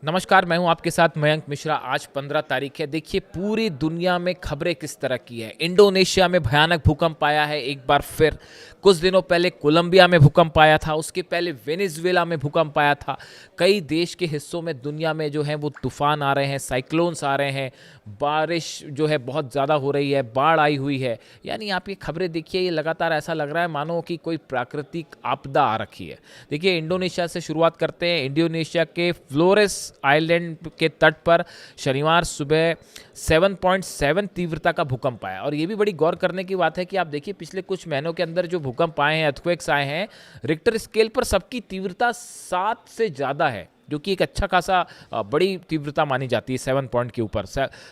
नमस्कार, मैं हूं आपके साथ मयंक मिश्रा। आज 15 तारीख है। देखिए पूरी दुनिया में खबरें किस तरह की है। इंडोनेशिया में भयानक भूकंप आया है एक बार फिर। कुछ दिनों पहले कोलंबिया में भूकंप आया था, उसके पहले वेनेजुएला में भूकंप आया था। कई देश के हिस्सों में दुनिया में जो है वो तूफान आ रहे हैं, साइक्लोन्स आ रहे हैं, बारिश जो है बहुत ज़्यादा हो रही है, बाढ़ आई हुई है। यानी आप ये खबरें देखिए, ये लगातार ऐसा लग रहा है मानो कि कोई प्राकृतिक आपदा आ रखी है। देखिए इंडोनेशिया से शुरुआत करते हैं। इंडोनेशिया के फ्लोरेस आइलैंड के तट पर शनिवार सुबह 7.7 तीव्रता का भूकंप आया। और ये भी बड़ी गौर करने की बात है कि आप देखिए पिछले कुछ महीनों के अंदर जो भूकंप आए हैं, अर्थक्वेक्स आए हैं, रिक्टर स्केल पर सबकी तीव्रता 7 से ज़्यादा है, जो कि एक अच्छा खासा बड़ी तीव्रता मानी जाती है 7 पॉइंट के ऊपर।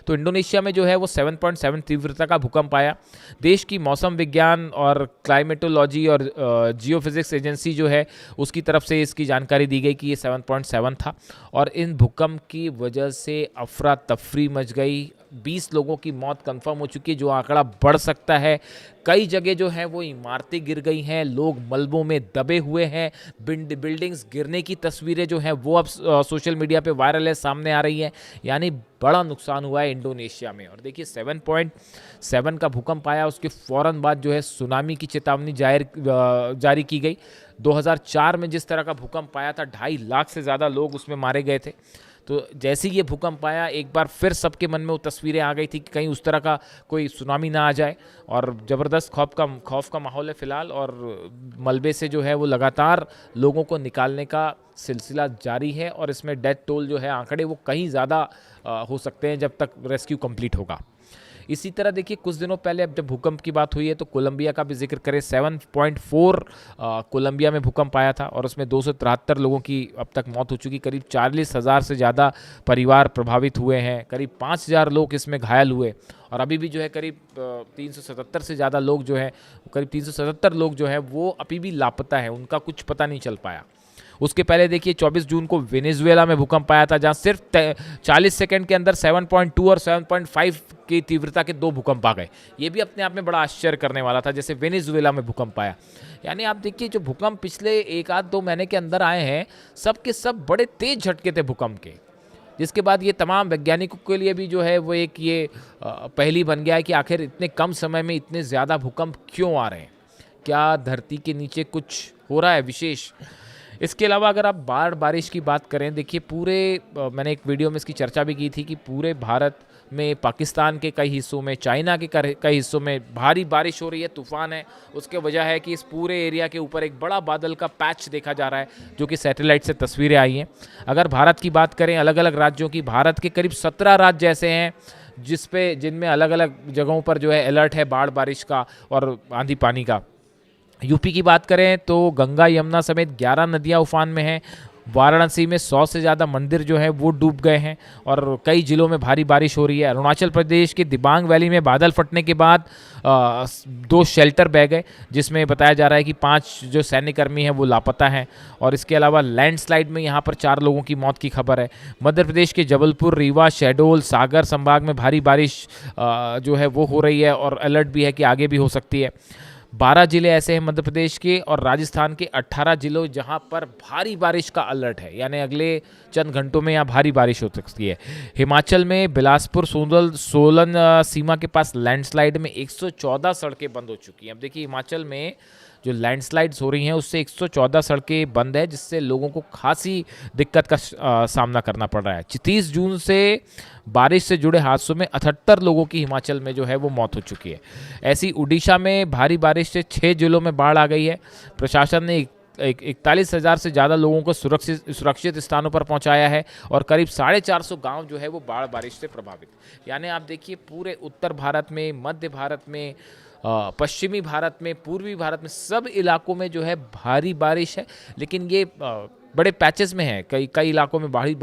तो इंडोनेशिया में जो है वो 7.7 तीव्रता का भूकंप आया। देश की मौसम विज्ञान और क्लाइमेटोलॉजी और जियोफिजिक्स एजेंसी जो है उसकी तरफ से इसकी जानकारी दी गई कि ये 7.7 था। और इन भूकंप की वजह से अफरा तफरी मच गई। 20 लोगों की मौत कंफर्म हो चुकी है, जो आंकड़ा बढ़ सकता है। कई जगह जो है वो इमारतें गिर गई हैं, लोग मलबों में दबे हुए हैं। बिल्डिंग्स गिरने की तस्वीरें जो हैं वो अब सोशल मीडिया पे वायरल है, सामने आ रही हैं। यानी बड़ा नुकसान हुआ है इंडोनेशिया में। और देखिए 7.7 का भूकंप आया, उसके फ़ौरन बाद जो है सुनामी की चेतावनी जारी की गई। 2004 में जिस तरह का भूकंप आया था, 2.5 लाख से ज़्यादा लोग उसमें मारे गए थे। तो जैसे ही ये भूकंप आया, एक बार फिर सबके मन में वो तस्वीरें आ गई थी कि कहीं उस तरह का कोई सुनामी ना आ जाए। और ज़बरदस्त खौफ का माहौल है फ़िलहाल। और मलबे से जो है वो लगातार लोगों को निकालने का सिलसिला जारी है। और इसमें डेथ टोल जो है आंकड़े वो कहीं ज़्यादा हो सकते हैं जब तक रेस्क्यू कंप्लीट होगा। इसी तरह देखिए कुछ दिनों पहले अब जब भूकंप की बात हुई है तो कोलंबिया का भी जिक्र करें। 7.4 कोलंबिया में भूकंप आया था और उसमें 273 लोगों की अब तक मौत हो चुकी। करीब 40,000 से ज़्यादा परिवार प्रभावित हुए हैं। करीब 5,000 लोग इसमें घायल हुए। और अभी भी जो है करीब 377 से ज़्यादा लोग जो हैं, करीब 377 लोग जो हैं वो अभी भी लापता हैं, उनका कुछ पता नहीं चल पाया। उसके पहले देखिए 24 जून को वेनेजुएला में भूकंप आया था, जहां सिर्फ 40 सेकंड के अंदर 7.2 और 7.5 की तीव्रता के 2 भूकंप आ गए। ये भी अपने आप में बड़ा आश्चर्य करने वाला था, जैसे वेनेजुएला में भूकंप आया। यानी आप देखिए जो भूकंप पिछले 1-2 महीने के अंदर आए हैं, सब के सब बड़े तेज झटके थे भूकंप के। जिसके बाद ये तमाम वैज्ञानिकों के लिए भी जो है वो एक ये पहेली बन गया है कि आखिर इतने कम समय में इतने ज़्यादा भूकंप क्यों आ रहे हैं। क्या धरती के नीचे कुछ हो रहा है विशेष? इसके अलावा अगर आप बारिश की बात करें, देखिए पूरे मैंने एक वीडियो में इसकी चर्चा भी की थी कि पूरे भारत में, पाकिस्तान के कई हिस्सों में, चाइना के कई हिस्सों में भारी बारिश हो रही है, तूफान है। उसके वजह है कि इस पूरे एरिया के ऊपर एक बड़ा बादल का पैच देखा जा रहा है, जो कि सैटेलाइट से तस्वीरें आई हैं। अगर भारत की बात करें, अलग अलग राज्यों की, भारत के करीब 17 राज्य ऐसे हैं जिनमें अलग अलग जगहों पर जो है अलर्ट है बाढ़ बारिश का और आंधी पानी का। यूपी की बात करें तो गंगा यमुना समेत 11 नदियां उफान में हैं। वाराणसी में 100 से ज़्यादा मंदिर जो हैं वो डूब गए हैं और कई जिलों में भारी बारिश हो रही है। अरुणाचल प्रदेश के दिबांग वैली में बादल फटने के बाद 2 शेल्टर बह गए, जिसमें बताया जा रहा है कि 5 जो सैन्यकर्मी हैं वो लापता हैं। और इसके अलावा लैंडस्लाइड में यहाँ पर 4 लोगों की मौत की खबर है। मध्य प्रदेश के जबलपुर, रीवा, शहडोल, सागर संभाग में भारी बारिश जो है वो हो रही है और अलर्ट भी है कि आगे भी हो सकती है। 12 जिले ऐसे हैं मध्य प्रदेश के, और राजस्थान के 18 जिलों जहां पर भारी बारिश का अलर्ट है, यानी अगले चंद घंटों में यहाँ भारी बारिश हो सकती है। हिमाचल में बिलासपुर, सोलन सीमा के पास लैंडस्लाइड में 114 सड़कें बंद हो चुकी हैं। अब देखिए हिमाचल में जो लैंडस्लाइड्स हो रही हैं उससे 114 सड़कें बंद है, जिससे लोगों को खासी दिक्कत का सामना करना पड़ रहा है। 30 जून से बारिश से जुड़े हादसों में 78 लोगों की हिमाचल में जो है वो मौत हो चुकी है। ऐसी उड़ीसा में भारी बारिश से 6 जिलों में बाढ़ आ गई है। प्रशासन ने 41,000 से ज़्यादा लोगों को सुरक्षित स्थानों पर पहुंचाया है और करीब 450 गांव जो है वो बाढ़ बारिश से प्रभावित। यानी आप देखिए पूरे उत्तर भारत में, मध्य भारत में, पश्चिमी भारत में, पूर्वी भारत में, सब इलाकों में जो है भारी बारिश है। लेकिन ये बड़े पैचेस में है। कई इलाकों में भारी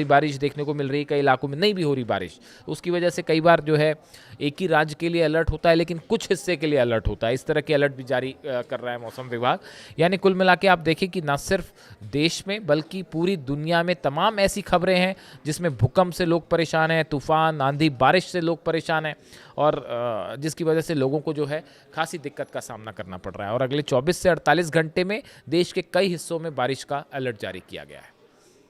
बारिश देखने को मिल रही है, कई इलाकों में नहीं भी हो रही बारिश। उसकी वजह से कई बार जो है एक ही राज्य के लिए अलर्ट होता है, लेकिन कुछ हिस्से के लिए अलर्ट होता है। इस तरह के अलर्ट भी जारी कर रहा है मौसम विभाग। यानी कुल मिला के आप देखें कि न सिर्फ देश में बल्कि पूरी दुनिया में तमाम ऐसी खबरें हैं जिसमें भूकंप से लोग परेशान हैं, तूफान, आंधी, बारिश से लोग परेशान हैं, और जिसकी वजह से लोगों को जो है खासी दिक्कत का सामना करना पड़ रहा है। और अगले 24 से 48 घंटे में देश के कई हिस्सों में बारिश का अलर्ट जारी किया गया है।